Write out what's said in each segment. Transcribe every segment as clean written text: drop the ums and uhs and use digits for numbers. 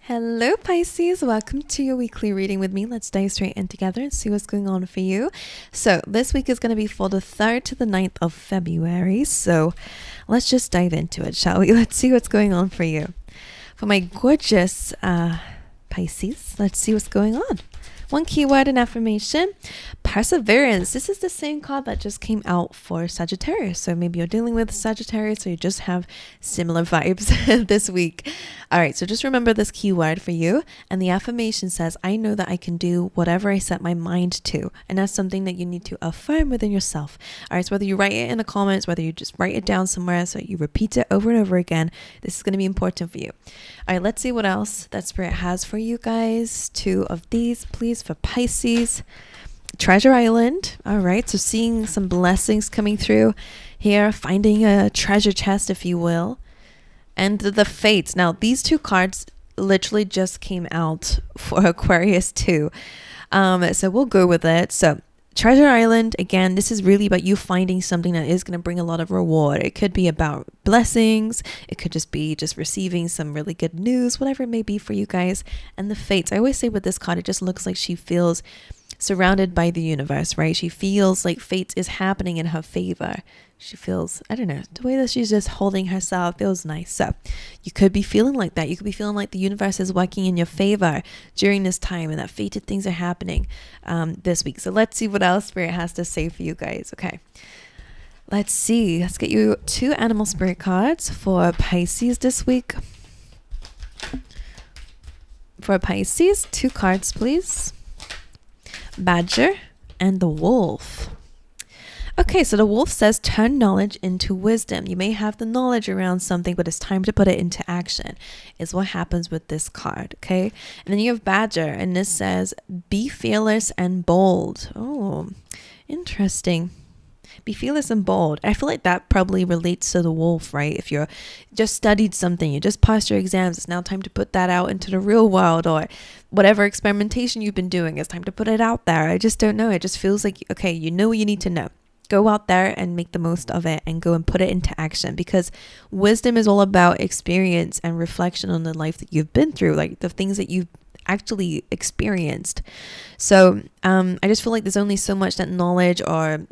Hello Pisces, welcome to your weekly reading with me. Let's dive straight in together and see what's going on for you. So this week is going to be for the 3rd to the 9th of February. So let's just dive into it, shall we? Let's see what's going on for you. For my gorgeous Pisces, let's see what's going on. One keyword and affirmation, perseverance. This is the same card that just came out for Sagittarius. So maybe you're dealing with Sagittarius or you just have similar vibes this week. All right, so just remember this keyword for you. And the affirmation says, I know that I can do whatever I set my mind to. And that's something that you need to affirm within yourself. All right, so whether you write it in the comments, whether you just write it down somewhere so you repeat it over and over again, this is going to be important for you. All right, let's see what else that Spirit has for you guys. 2 of these, please, for Pisces. Treasure Island. All right, so seeing some blessings coming through here, finding a treasure chest, if you will. And the Fates. Now, these 2 cards literally just came out for Aquarius too. So we'll go with it. So Treasure Island, again, this is really about you finding something that is going to bring a lot of reward. It could be about blessings. It could just be just receiving some really good news, whatever it may be for you guys. And the Fates, I always say with this card, it just looks like she feels surrounded by the universe, right? She feels like fate is happening in her favor. She feels, I don't know, the way that she's just holding herself feels nice. So you could be feeling like that. You could be feeling like the universe is working in your favor during this time and that fated things are happening this week. So let's see what else Spirit has to say for you guys. Okay. Let's see. Let's get you 2 animal spirit cards for Pisces this week. For Pisces, 2 cards, please. Badger and the Wolf. Okay, so the Wolf says turn knowledge into wisdom. You may have the knowledge around something, but it's time to put it into action, is what happens with this card, okay? And then you have Badger, and this says be fearless and bold. Oh, interesting. Be fearless and bold. I feel like that probably relates to the Wolf, right? If you're just studied something, you just passed your exams, it's now time to put that out into the real world, or whatever experimentation you've been doing, it's time to put it out there. I just don't know. It just feels like, okay, you know what you need to know. Go out there and make the most of it and go and put it into action, because wisdom is all about experience and reflection on the life that you've been through, like the things that you've actually experienced. So I just feel like there's only so much that knowledge or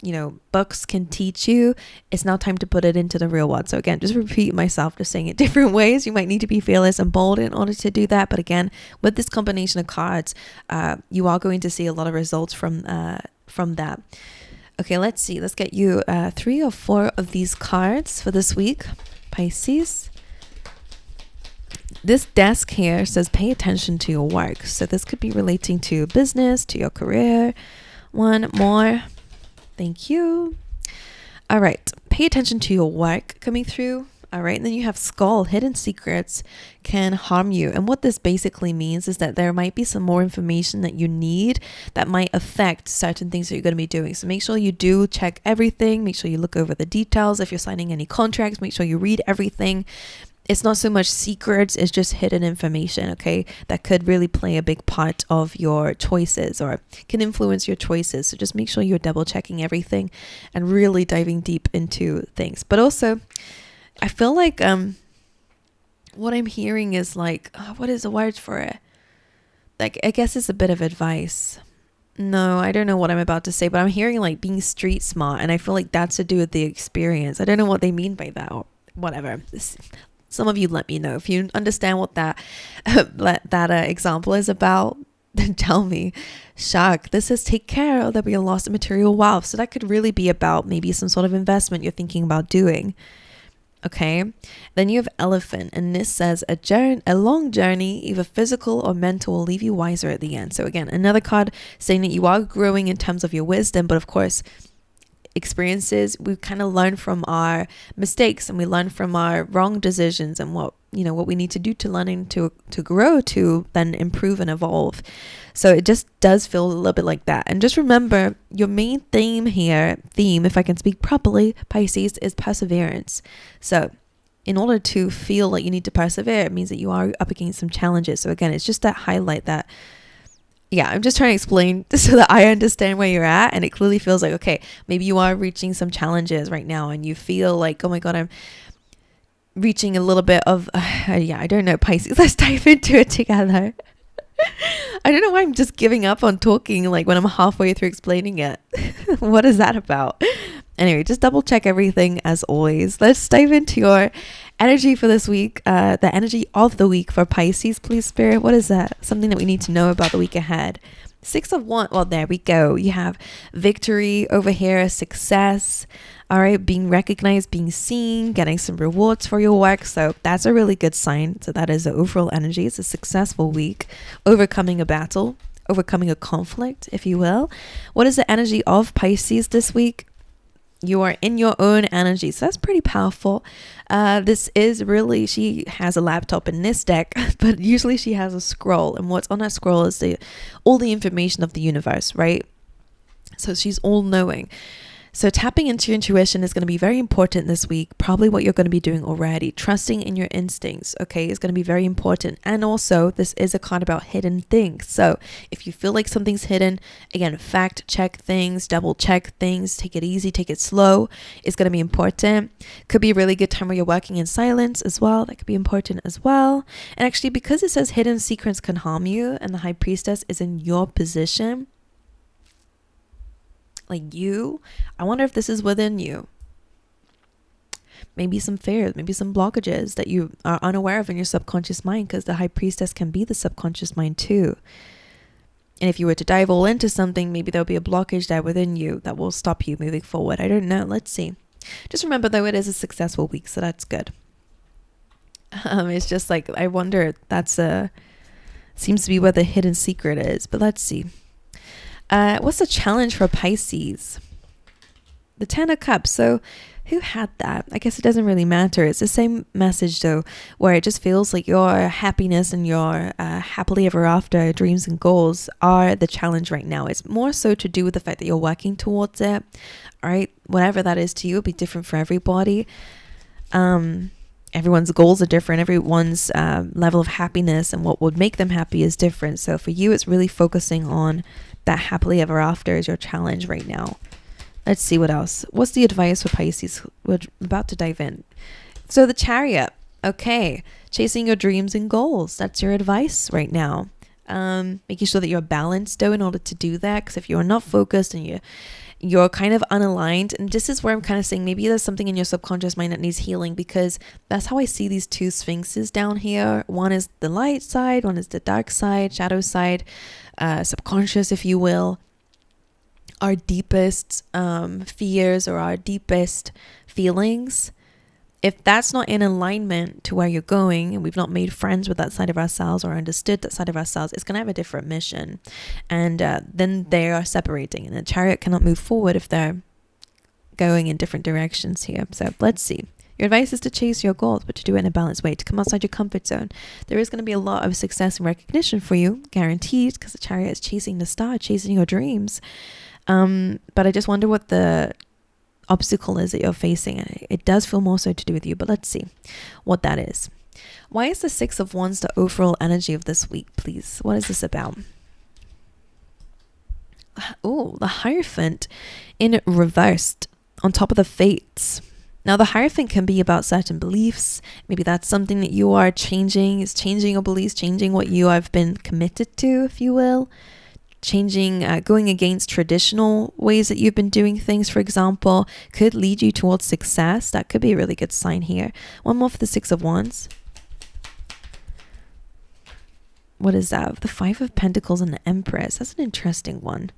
books can teach you. It's now time to put it into the real world. So again, just repeat myself, just saying it different ways. You might need to be fearless and bold in order to do that, but again, with this combination of cards, you are going to see a lot of results from that. Okay, let's see. Let's get you 3 or 4 of these cards for this week, Pisces. This desk here says pay attention to your work. So this could be relating to business, to your career. 1 more. Thank you. All right. Pay attention to your work coming through. All right. And then you have Skull. Hidden secrets can harm you. And what this basically means is that there might be some more information that you need that might affect certain things that you're going to be doing. So make sure you do check everything. Make sure you look over the details. If you're signing any contracts, make sure you read everything. It's not so much secrets, it's just hidden information, okay? That could really play a big part of your choices or can influence your choices. So just make sure you're double checking everything and really diving deep into things. But also, I feel like what I'm hearing is like, what is the word for it? Like, I guess it's a bit of advice. No, I don't know what I'm about to say, but I'm hearing like being street smart. And I feel like that's to do with the experience. I don't know what they mean by that or whatever. Some of you let me know if you understand what that example is about. Then tell me. Shark, this says take care or there'll be a loss of material wealth. So that could really be about maybe some sort of investment you're thinking about doing. Okay. Then you have Elephant, and this says a long journey, either physical or mental, will leave you wiser at the end. So again, another card saying that you are growing in terms of your wisdom, but of course, experiences, we kind of learn from our mistakes and we learn from our wrong decisions and what we need to do to learning to grow, to then improve and evolve. So it just does feel a little bit like that. And just remember, your main theme, if I can speak properly, Pisces, is perseverance. So in order to feel like you need to persevere, it means that you are up against some challenges. So again, it's just that highlight that. Yeah, I'm just trying to explain so that I understand where you're at. And it clearly feels like, okay, maybe you are reaching some challenges right now and you feel like, oh my God, reaching a little bit of, yeah, I don't know, Pisces. Let's dive into it together. I don't know why I'm just giving up on talking like when I'm halfway through explaining it. What is that about? Anyway, just double check everything as always. Let's dive into your energy for this week. The energy of the week for Pisces, please, Spirit. What is that? Something that we need to know about the week ahead. 6 of Wands. Well, there we go. You have victory over here, success. All right, being recognized, being seen, getting some rewards for your work. So that's a really good sign. So that is the overall energy. It's a successful week, overcoming a battle, overcoming a conflict, if you will. What is the energy of Pisces this week? You are in your own energy. So that's pretty powerful. This is really, she has a laptop in this deck, but usually she has a scroll. And what's on that scroll is all the information of the universe, right? So she's all knowing. So tapping into your intuition is going to be very important this week. Probably what you're going to be doing already. Trusting in your instincts, okay, is going to be very important. And also, this is a card about hidden things. So if you feel like something's hidden, again, fact check things, double check things, take it easy, take it slow. It's going to be important. Could be a really good time where you're working in silence as well. That could be important as well. And actually, because it says hidden secrets can harm you and the High Priestess is in your position, like you, I wonder if this is within you. Maybe some fears, maybe some blockages that you are unaware of in your subconscious mind, because the High Priestess can be the subconscious mind too. And if you were to dive all into something, maybe there'll be a blockage there within you that will stop you moving forward. I don't know. Let's see. Just remember though, it is a successful week, so that's good. It's just like, I wonder, seems to be where the hidden secret is, but let's see. What's the challenge for Pisces? The 10 of Cups. So who had that? I guess it doesn't really matter. It's the same message though, where it just feels like your happiness and your happily ever after dreams and goals are the challenge right now. It's more so to do with the fact that you're working towards it. All right, whatever that is to you, it'll be different for everybody. Everyone's goals are different. Everyone's level of happiness and what would make them happy is different. So for you, it's really focusing on that happily ever after is your challenge right now. Let's see what else. What's the advice for Pisces? We're about to dive in. So the Chariot. Okay. Chasing your dreams and goals. That's your advice right now. Making sure that you're balanced though in order to do that. Because if you're not focused and you're kind of unaligned, and this is where I'm kind of saying maybe there's something in your subconscious mind that needs healing, because that's how I see these two sphinxes down here. One is the light side, one is the dark side, shadow side, subconscious, if you will. Our deepest fears or our deepest feelings, if that's not in alignment to where you're going, and we've not made friends with that side of ourselves or understood that side of ourselves, it's going to have a different mission. And then they are separating, and the Chariot cannot move forward if they're going in different directions here. So let's see. Your advice is to chase your goals, but to do it in a balanced way, to come outside your comfort zone. There is going to be a lot of success and recognition for you, guaranteed, because the Chariot is chasing the star, chasing your dreams. But I just wonder what the obstacle is that you're facing. It does feel more so to do with you, but let's see what that is. Why is the 6 of Wands the overall energy of this week, please? What is this about? Oh, the Hierophant in reversed on top of the Fates. Now the Hierophant can be about certain beliefs. Maybe that's something that you are changing. Is changing your beliefs, changing what you have been committed to, if you will. Changing, going against traditional ways that you've been doing things, for example, could lead you towards success. That could be a really good sign here. One more for the 6 of Wands. What is that? The 5 of Pentacles and the Empress. That's an interesting one.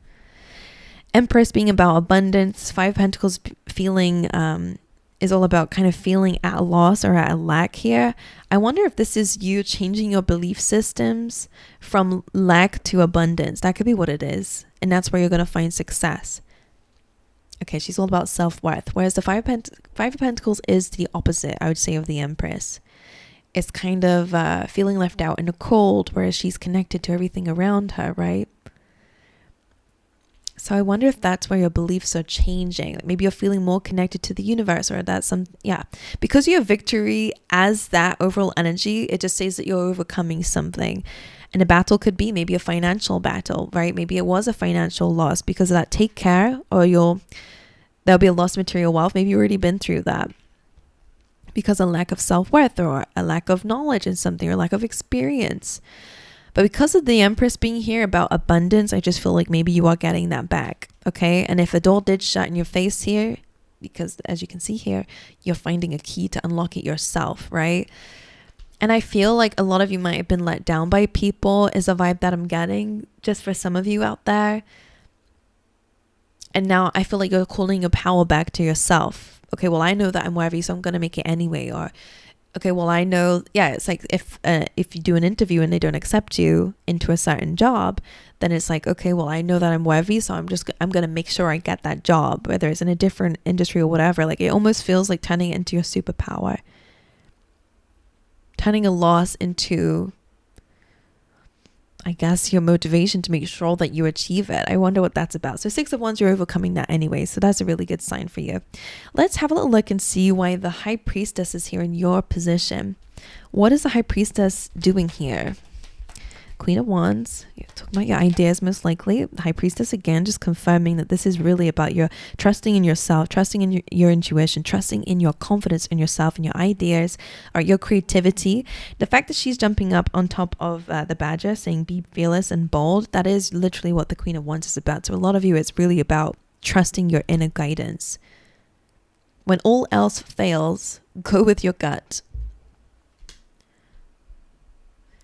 Empress being about abundance. 5 of Pentacles feeling is all about kind of feeling at a loss or at a lack here. I wonder if this is you changing your belief systems from lack to abundance. That could be what it is. And that's where you're going to find success. Okay, she's all about self-worth. Whereas the 5 of Pentacles is the opposite, I would say, of the Empress. It's kind of feeling left out in the cold, whereas she's connected to everything around her, right? So I wonder if that's where your beliefs are changing. Like maybe you're feeling more connected to the universe, or that's because you have victory as that overall energy, it just says that you're overcoming something. And a battle could be maybe a financial battle, right? Maybe it was a financial loss because of that take care, or there'll be a loss of material wealth. Maybe you've already been through that. because a lack of self-worth or a lack of knowledge in something or lack of experience. But because of the Empress being here about abundance, I just feel like maybe you are getting that back. Okay. And if a door did shut in your face here, because as you can see here, you're finding a key to unlock it yourself, right? And I feel like a lot of you might have been let down by people is a vibe that I'm getting just for some of you out there. And now I feel like you're calling your power back to yourself. Okay, well, I know that I'm worthy, so I'm going to make it anyway. Or, okay, well, I know, yeah, it's like if you do an interview and they don't accept you into a certain job, then it's like, okay, well, I know that I'm worthy, so I'm going to make sure I get that job, whether it's in a different industry or whatever. Like, it almost feels like turning it into your superpower. Turning a loss into, I guess, your motivation to make sure that you achieve it. I wonder what that's about. So 6 of Wands, you're overcoming that anyway. So that's a really good sign for you. Let's have a little look and see why the High Priestess is here in your position. What is the High Priestess doing here? Queen of Wands, you're talking about your ideas most likely. High Priestess, again, just confirming that this is really about your trusting in yourself, trusting in your intuition, trusting in your confidence in yourself and your ideas or your creativity. The fact that she's jumping up on top of the Badger saying be fearless and bold, that is literally what the Queen of Wands is about. So a lot of you, it's really about trusting your inner guidance. When all else fails, go with your gut.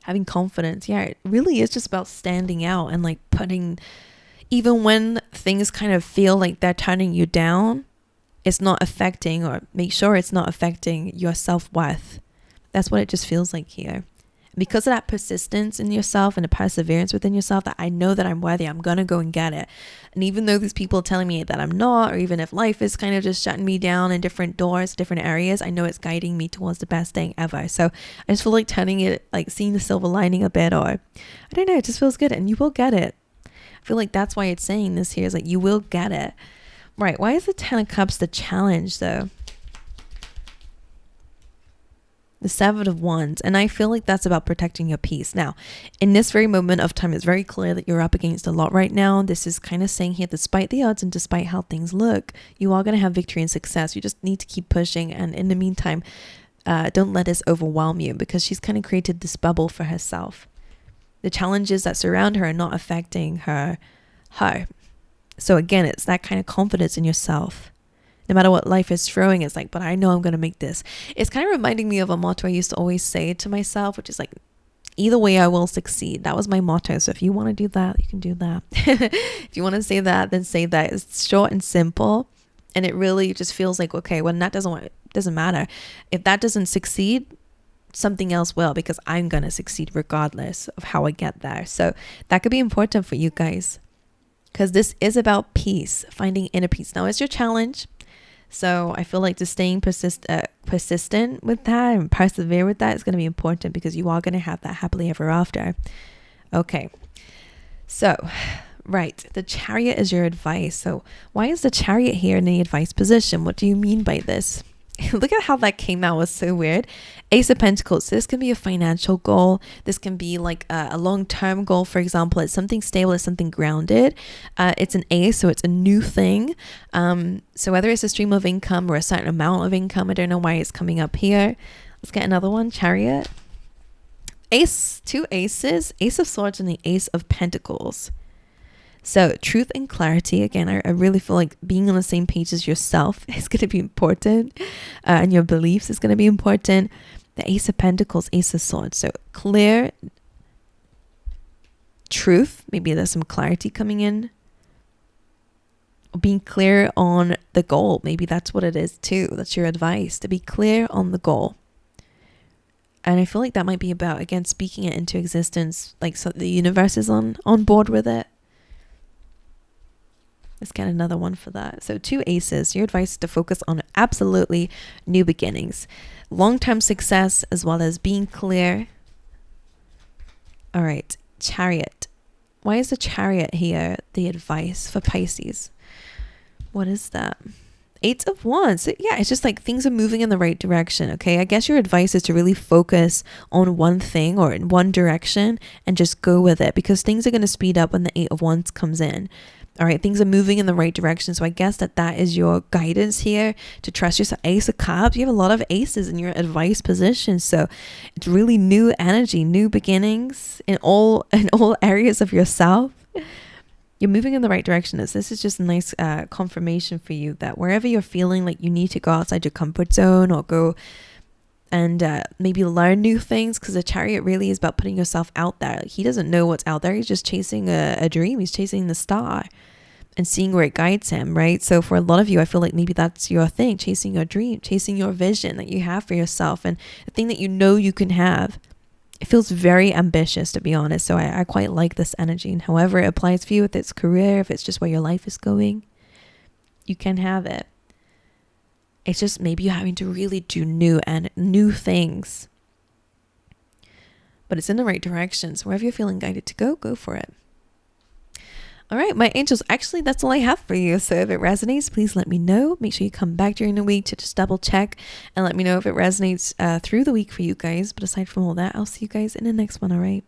Having confidence. Yeah, it really is just about standing out and like putting, even when things kind of feel like they're turning you down, it's not affecting, or make sure it's not affecting your self-worth. That's what it just feels like here. Because of that persistence in yourself and the perseverance within yourself, that I know that I'm worthy, I'm going to go and get it. And even though there's people telling me that I'm not, or even if life is kind of just shutting me down in different doors, different areas, I know it's guiding me towards the best thing ever. So I just feel like turning it, like seeing the silver lining a bit, or I don't know, it just feels good and you will get it. I feel like that's why it's saying this here is like, you will get it. Right. Why is the 10 of Cups the challenge though? The 7 of Wands, and I feel like that's about protecting your peace. Now, in this very moment of time, it's very clear that you're up against a lot right now. This is kind of saying here, despite the odds and despite how things look, you are going to have victory and success. You just need to keep pushing, and in the meantime, don't let this overwhelm you, because she's kind of created this bubble for herself. The challenges that surround her are not affecting her. So again, it's that kind of confidence in yourself. No matter what life is throwing, it's like, but I know I'm going to make this. It's kind of reminding me of a motto I used to always say to myself, which is like, either way, I will succeed. That was my motto. So if you want to do that, you can do that. If you want to say that, then say that. It's short and simple. And it really just feels like, okay, when that doesn't matter. If that doesn't succeed, something else will, because I'm going to succeed regardless of how I get there. So that could be important for you guys, because this is about peace, finding inner peace. Now, it's your challenge. So I feel like just staying persistent with that and persevere with that is going to be important, because you are going to have that happily ever after. Okay. So, right. The Chariot is your advice. So why is the Chariot here in the advice position? What do you mean by this? Look at how that came out. It was so weird. Ace of Pentacles. So this can be a financial goal. This can be like a long-term goal. For example, it's something stable, it's something grounded. It's an ace, so it's a new thing. So whether it's a stream of income or a certain amount of income, I don't know why it's coming up here. Let's get another one. Chariot. Ace, 2 aces, Ace of Swords and the Ace of Pentacles. So truth and clarity, again, I really feel like being on the same page as yourself is going to be important, and your beliefs is going to be important. The Ace of Pentacles, Ace of Swords. So clear truth, maybe there's some clarity coming in. Being clear on the goal, maybe that's what it is too. That's your advice, to be clear on the goal. And I feel like that might be about, again, speaking it into existence, like so the universe is on board with it. Let's get another one for that. So 2 aces, your advice is to focus on absolutely new beginnings, long-term success, as well as being clear. All right, Chariot. Why is the Chariot here the advice for Pisces? What is that? 8 of Wands. So yeah, it's just like things are moving in the right direction. Okay, I guess your advice is to really focus on one thing or in one direction and just go with it, because things are going to speed up when the 8 of Wands comes in. All right, things are moving in the right direction. So I guess that is your guidance here, to trust yourself. Ace of Cups, you have a lot of aces in your advice position. So it's really new energy, new beginnings in all areas of yourself. You're moving in the right direction. This is just a nice confirmation for you that wherever you're feeling like you need to go outside your comfort zone or go and maybe learn new things, because the Chariot really is about putting yourself out there. Like, he doesn't know what's out there. He's just chasing a dream. He's chasing the star and seeing where it guides him, right? So for a lot of you, I feel like maybe that's your thing, chasing your dream, chasing your vision that you have for yourself, and the thing that you know you can have. It feels very ambitious, to be honest. So I quite like this energy, and however it applies for you, if it's career, if it's just where your life is going, you can have it. It's just maybe you're having to really do new things. But it's in the right direction. So wherever you're feeling guided to go for it. All right, my angels, actually, that's all I have for you. So if it resonates, please let me know. Make sure you come back during the week to just double check and let me know if it resonates through the week for you guys. But aside from all that, I'll see you guys in the next one, all right?